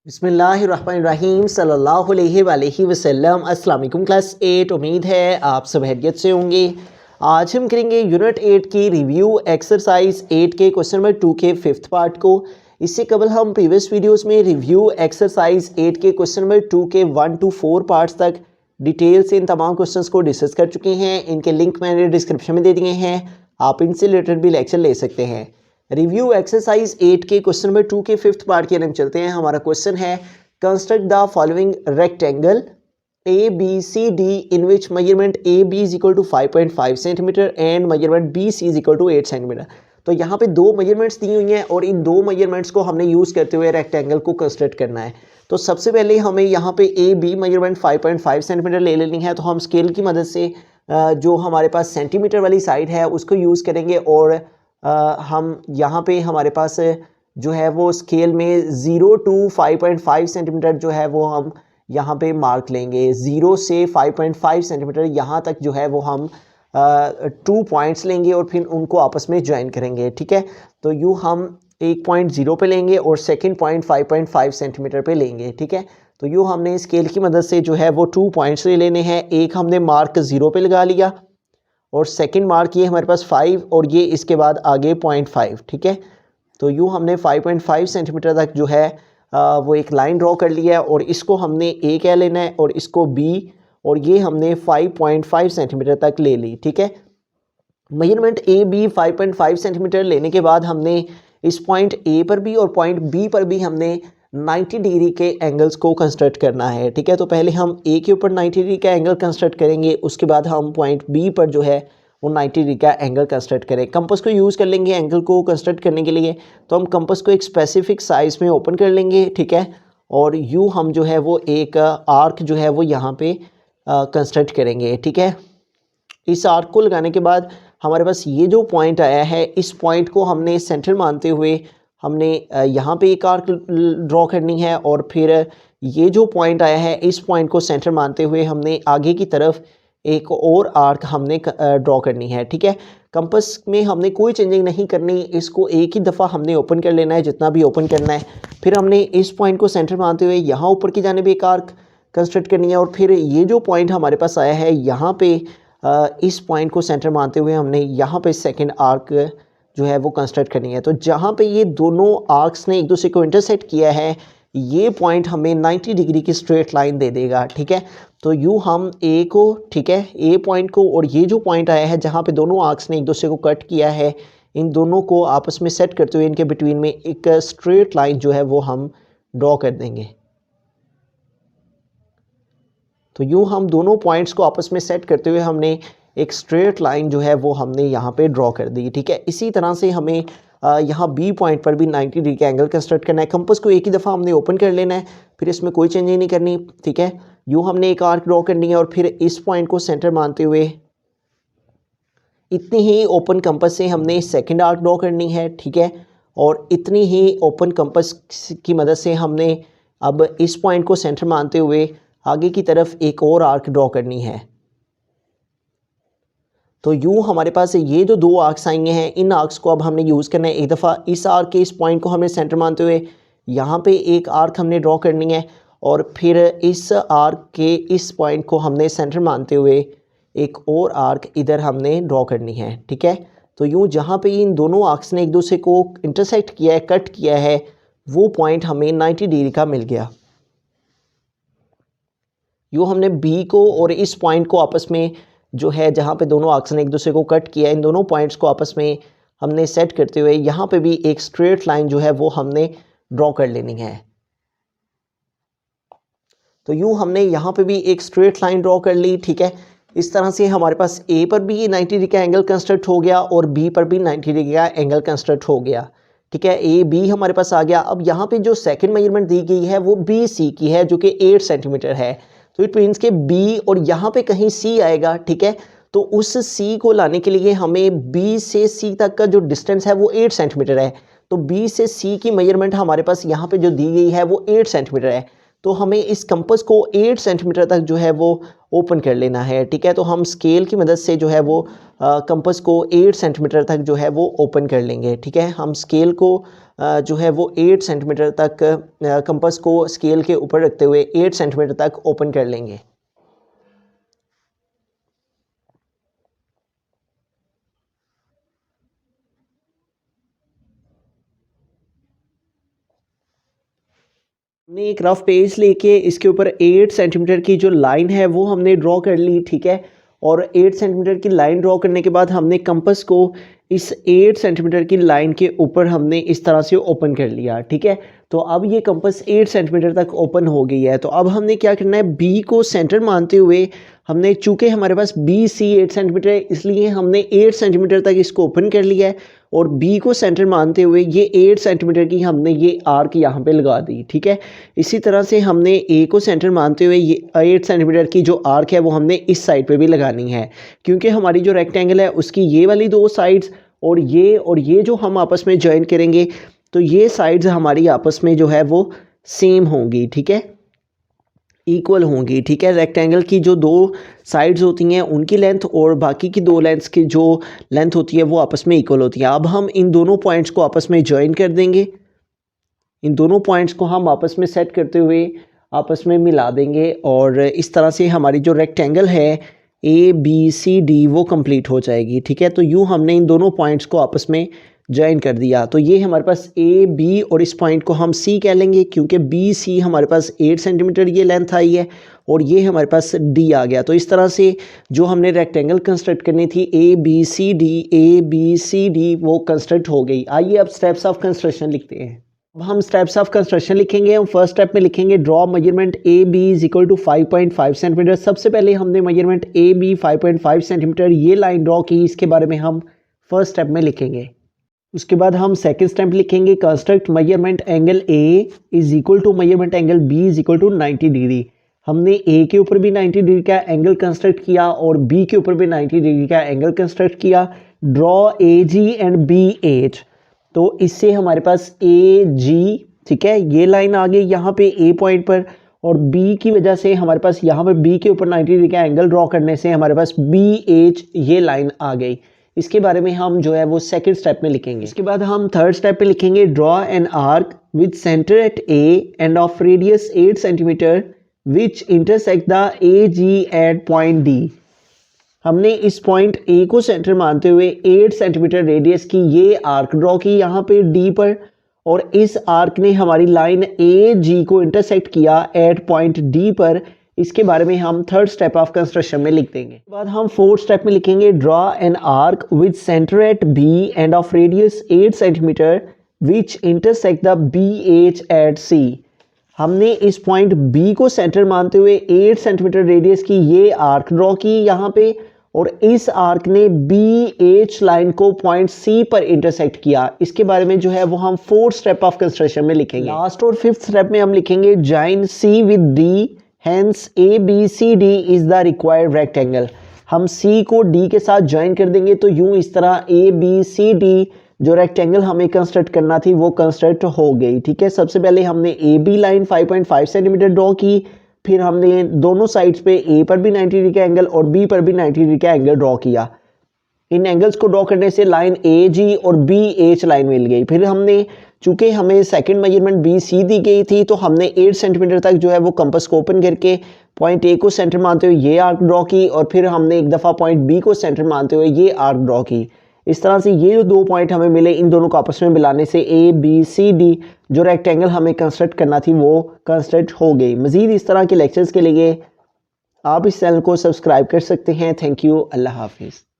बिस्मिल्लाहिर्रहमानिर्रहीम सल्लल्लाहु अलैहि वसल्लम। अस्सलाम वालेकुम क्लास 8। उम्मीद है आप सब खैरियत से होंगे। आज हम करेंगे यूनिट 8 की रिव्यू एक्सरसाइज 8 के क्वेश्चन नंबर 2 के 5th पार्ट को। इससे कबल हम प्रीवियस वीडियोस में रिव्यू एक्सरसाइज 8 के क्वेश्चन नंबर 2 के 1 to 4 पार्ट्स तक डिटेल से इन तमाम क्वेश्चंस को डिस्कस कर चुके हैं। इनके लिंक मैंने डिस्क्रिप्शन में दे दिए हैं, आप इनसे रिलेटेड भी लेक्चर ले सकते हैं। रिव्यू एक्सरसाइज 8 के क्वेश्चन नंबर 2 के 5th पार्ट की तरफ चलते हैं। हमारा क्वेश्चन है construct the following rectangle A B C D in which measurement A B is equal to 5.5 centimetre and measurement B C is equal to 8 centimetre. तो यहाँ पे दो मेजरमेंट्स दी हुई हैं और इन दो मेजरमेंट्स को हमने यूज़ करते हुए रेक्टेंगल को कंस्ट्रक्ट करना है। तो सबसे पहले हमें यहाँ पे ए बी मेजरमेंट 5.5 सेंटीमीटर ले लेनी है। तो हम स्केल की मदद से जो हमारे पास सेंटीमीटर वाली साइड है उसको यूज़ करेंगे और हम यहाँ पे हमारे पास जो है वो स्केल में 0 to 5.5 सेंटीमीटर जो है वो हम यहाँ पे मार्क लेंगे। 0 से 5.5 सेंटीमीटर यहाँ तक जो है वो हम 2 पॉइंट्स लेंगे और फिर उनको आपस में ज्वाइन करेंगे। ठीक है, तो यूँ हम एक पॉइंट 0 पे लेंगे और सेकंड पॉइंट 5.5 सेंटीमीटर पे लेंगे। ठीक है, तो यूँ हमने स्केल की मदद से जो है वो 2 पॉइंट्स ले लेने हैं। एक हमने मार्क 0 पे लगा लिया और सेकंड मार्क ये हमारे पास 5 और ये इसके बाद आगे 0.5। ठीक है, तो यूँ हमने 5.5 सेंटीमीटर तक जो है वो एक लाइन ड्रॉ कर लिया है और इसको हमने ए कह लेना है और इसको बी, और ये हमने 5.5 सेंटीमीटर तक ले ली। ठीक है, मेजरमेंट ए बी 5.5 सेंटीमीटर लेने के बाद हमने इस पॉइंट ए पर भी और पॉइंट बी पर भी हमने 90 डिग्री के एंगल्स को कंस्ट्रक्ट करना है। ठीक है, तो पहले हम ए के ऊपर 90 डिग्री का एंगल कंस्ट्रक्ट करेंगे, उसके बाद हम पॉइंट बी पर जो है वो 90 डिग्री का एंगल कंस्ट्रक्ट करें। कंपास को यूज़ कर लेंगे एंगल को कंस्ट्रक्ट करने के लिए। तो हम कंपास को एक स्पेसिफिक साइज़ में ओपन कर लेंगे। ठीक है, और यूँ हम जो है वो एक आर्क जो है वो यहाँ पे कंस्ट्रक्ट करेंगे। ठीक है, इस आर्क को लगाने के बाद हमारे पास ये जो पॉइंट आया है, इस पॉइंट को हमने सेंटर मानते हुए हमने यहाँ पे एक आर्क ड्रॉ करनी है और फिर ये जो पॉइंट आया है इस पॉइंट को सेंटर मानते हुए हमने आगे की तरफ एक और आर्क हमने ड्रॉ करनी है। ठीक है, कंपास में हमने कोई चेंजिंग नहीं करनी, इसको एक ही दफ़ा हमने ओपन कर लेना है जितना भी ओपन करना है। फिर हमने इस पॉइंट को सेंटर मानते हुए यहाँ ऊपर की जानिब एक आर्क कंस्ट्रक्ट करनी है और फिर ये जो पॉइंट हमारे पास आया है यहाँ पे इस पॉइंट को सेंटर मानते हुए हमने यहाँ पे सेकंड आर्क जो है वो कंस्ट्रक्ट करनी है। तो जहाँ पे ये दोनों आर्क्स ने एक दूसरे को इंटरसेक्ट किया है, ये पॉइंट हमें 90 डिग्री की स्ट्रेट लाइन दे देगा। ठीक है, तो यूँ हम ए को, ठीक है, ए पॉइंट को और ये जो पॉइंट आया है जहाँ पे दोनों आर्क्स ने एक दूसरे को कट किया है, इन दोनों को आपस में सेट करते हुए इनके बिटवीन में एक स्ट्रेट लाइन जो है वो हम ड्रॉ कर देंगे। तो यूँ हम दोनों पॉइंट्स को आपस में सेट करते हुए हमने एक स्ट्रेट लाइन जो है वो हमने यहाँ पे ड्रॉ कर दी। ठीक है, इसी तरह से हमें यहाँ बी पॉइंट पर भी 90 डिग्री का एंगल कंस्ट्रक्ट करना है। कंपास को एक ही दफ़ा हमने ओपन कर लेना है, फिर इसमें कोई चेंजिंग नहीं करनी। ठीक है, यूँ हमने एक आर्क ड्रॉ करनी है और फिर इस पॉइंट को सेंटर मानते हुए इतनी ही ओपन कंपास से हमने सेकेंड आर्क ड्रॉ करनी है। ठीक है, और इतनी ही ओपन कंपास की मदद से हमने अब इस पॉइंट को सेंटर मानते हुए आगे की तरफ एक और आर्क ड्रॉ करनी है। तो यूँ हमारे पास ये जो दो आर्क्स आएंगे हैं, इन आर्क्स को अब हमने यूज़ करना है। एक दफ़ा इस आर्क के इस पॉइंट को हमने सेंटर मानते हुए यहाँ पे एक आर्क हमने ड्रॉ करनी है और फिर इस आर्क के इस पॉइंट को हमने सेंटर मानते हुए एक और आर्क इधर हमने ड्रॉ करनी है। ठीक है, तो यूँ जहाँ पे इन दोनों आर्क्स ने एक दूसरे को इंटरसेक्ट किया है, कट किया है, वो पॉइंट हमें 90 डिग्री का मिल गया। यूँ हमने बी को और इस पॉइंट को आपस में जो है जहाँ पे दोनों आर्क्स ने एक दूसरे को कट किया, इन दोनों पॉइंट्स को आपस में हमने सेट करते हुए यहाँ पे भी एक स्ट्रेट लाइन जो है वो हमने ड्रॉ कर लेनी है। तो यूँ हमने यहाँ पे भी एक स्ट्रेट लाइन ड्रॉ कर ली। ठीक है, इस तरह से हमारे पास ए पर भी 90 डिग्री का एंगल कंस्ट्रक्ट हो गया और बी पर भी 90 डिग्री का एंगल कंस्ट्रक्ट हो गया। ठीक है, ए बी हमारे पास आ गया। अब यहाँ पे जो सेकंड मेजरमेंट दी गई है वो बी सी की है जो कि 8 सेंटीमीटर है। तो इट मीन्स के बी और यहाँ पे कहीं सी आएगा। ठीक है, तो उस सी को लाने के लिए हमें बी से सी तक का जो डिस्टेंस है वो 8 सेंटीमीटर है। तो बी से सी की मेजरमेंट हमारे पास यहाँ पे जो दी गई है वो 8 सेंटीमीटर है। तो हमें इस कंपास को 8 सेंटीमीटर तक जो है वो ओपन कर लेना है। ठीक है, तो हम स्केल की मदद से जो है वो कंपास को 8 सेंटीमीटर तक जो है वो ओपन कर लेंगे। ठीक है, हम स्केल को जो है वो 8 सेंटीमीटर तक कंपास को स्केल के ऊपर रखते हुए 8 सेंटीमीटर तक ओपन कर लेंगे। हमने एक रफ पेज लेके इसके ऊपर 8 सेंटीमीटर की जो लाइन है वो हमने ड्रॉ कर ली। ठीक है, और 8 सेंटीमीटर की लाइन ड्रॉ करने के बाद हमने कंपास को इस 8 सेंटीमीटर की लाइन के ऊपर हमने इस तरह से ओपन कर लिया। ठीक है, तो अब ये कंपास 8 सेंटीमीटर तक ओपन हो गई है। तो अब हमने क्या करना है, बी को सेंटर मानते हुए हमने, चूँकि हमारे पास बी सी 8 सेंटीमीटर है, इसलिए हमने 8 सेंटीमीटर तक इसको ओपन कर लिया है और बी को सेंटर मानते हुए ये 8 सेंटीमीटर की हमने ये आर्क यहाँ पे लगा दी। ठीक है, इसी तरह से हमने ए को सेंटर मानते हुए ये 8 सेंटीमीटर की जो आर्क है वो हमने इस साइड पे भी लगानी है, क्योंकि हमारी जो रेक्टेंगल है उसकी ये वाली दो साइड्स और ये जो हम आपस में ज्वाइन करेंगे तो ये साइड्स हमारी आपस में जो है वो सेम होंगी। ठीक है, इक्वल होंगी। ठीक है, रेक्टेंगल की जो दो साइड्स होती हैं उनकी लेंथ और बाकी की दो लेंथ्स की जो लेंथ होती है वो आपस में इक्वल होती है। अब हम इन दोनों पॉइंट्स को आपस में ज्वाइन कर देंगे। इन दोनों पॉइंट्स को हम आपस में सेट करते हुए आपस में मिला देंगे और इस तरह से हमारी जो रेक्टेंगल है ABCD वो कंप्लीट हो जाएगी। ठीक है, तो यूँ हमने इन दोनों पॉइंट्स को आपस में ज्वाइन कर दिया। तो ये हमारे पास AB और इस पॉइंट को हम C कह लेंगे, क्योंकि BC हमारे पास 8 सेंटीमीटर ये लेंथ आई है और ये हमारे पास D आ गया। तो इस तरह से जो हमने रेक्टेंगल कंस्ट्रक्ट करनी थी ABCD वो कंस्ट्रक्ट हो गई। आइए अब स्टेप्स ऑफ कंस्ट्रक्शन लिखते हैं। अब हम स्टेप्स ऑफ कंस्ट्रक्शन लिखेंगे। हम फर्स्ट स्टेप में लिखेंगे draw measurement AB is equal to 5.5 centimetre. सबसे पहले हमने मेजरमेंट AB 5.5 सेंटीमीटर ये लाइन ड्रॉ की, इसके बारे में हम फर्स्ट स्टेप में लिखेंगे। उसके बाद हम सेकंड स्टेप लिखेंगे construct measurement angle A is equal to measurement angle B is equal to 90 degree. हमने A के ऊपर भी 90 डिग्री का एंगल कंस्ट्रक्ट किया और B के ऊपर भी 90 डिग्री का एंगल कंस्ट्रक्ट किया। ड्रॉ AG एंड BH, तो इससे हमारे पास AG, ठीक है, ये लाइन आ गई यहाँ पे A पॉइंट पर और B की वजह से हमारे पास यहाँ पर B के ऊपर 90 डिग्री का एंगल ड्रॉ करने से हमारे पास BH ये लाइन आ गई। इसके बारे में हम जो है वो सेकंड स्टेप में लिखेंगे। इसके बाद हम थर्ड स्टेप पे लिखेंगे draw an arc with centre at A and of radius 8 centimetre which intersect the AG at point D। हमने इस पॉइंट A को सेंटर मानते हुए 8 सेंटीमीटर रेडियस की ये आर्क ड्रॉ की यहाँ पे D पर और इस आर्क ने हमारी लाइन AG को इंटरसेक्ट किया एट पॉइंट D पर। इसके बारे में हम थर्ड स्टेप ऑफ कंस्ट्रक्शन में लिख देंगे। उसके बाद हम फोर्थ स्टेप में लिखेंगे draw an arc with centre at B and of radius 8 centimetre which intersect the BH at C। हमने इस पॉइंट B को सेंटर मानते हुए 8 सेंटीमीटर रेडियस की ये आर्क ड्रॉ की यहाँ पे और इस आर्क ने BH लाइन को पॉइंट C पर इंटरसेक्ट किया। इसके बारे में जो है वो हम फोर्थ स्टेप ऑफ कंस्ट्रक्शन में लिखेंगे। लास्ट और फिफ्थ स्टेप में हम लिखेंगे join C with D hence ABCD is the required rectangle. हम C को D के साथ ज्वाइन कर देंगे तो यूं इस तरह ABCD जो रेक्टेंगल हमें कंस्ट्रक्ट करना थी वो कंस्ट्रक्ट हो गई। ठीक है, सबसे पहले हमने AB लाइन 5.5 सेंटीमीटर ड्रॉ की, फिर हमने दोनों साइड्स पे A पर भी 90 डिग्री का एंगल और B पर भी 90 डिग्री का एंगल ड्रॉ किया। इन एंगल्स को ड्रॉ करने से लाइन AG और BH लाइन मिल गई। फिर हमने, चूंकि हमें सेकंड मेजरमेंट BC दी गई थी, तो हमने 8 सेंटीमीटर तक जो है वो कंपास को ओपन करके पॉइंट A को सेंटर मानते हुए ये आर्क ड्रॉ की और फिर हमने एक दफ़ा पॉइंट B को सेंटर मानते हुए ये आर्क ड्रॉ की। इस तरह से ये जो दो पॉइंट हमें मिले, इन दोनों को आपस में मिलाने से ABCD जो रेक्टेंगल हमें कंस्ट्रक्ट करना थी वो कंस्ट्रक्ट हो गई। मज़ीद इस तरह के लेक्चर्स के लिए आप इस चैनल को सब्सक्राइब कर सकते हैं। थैंक यू, अल्लाह हाफिज़।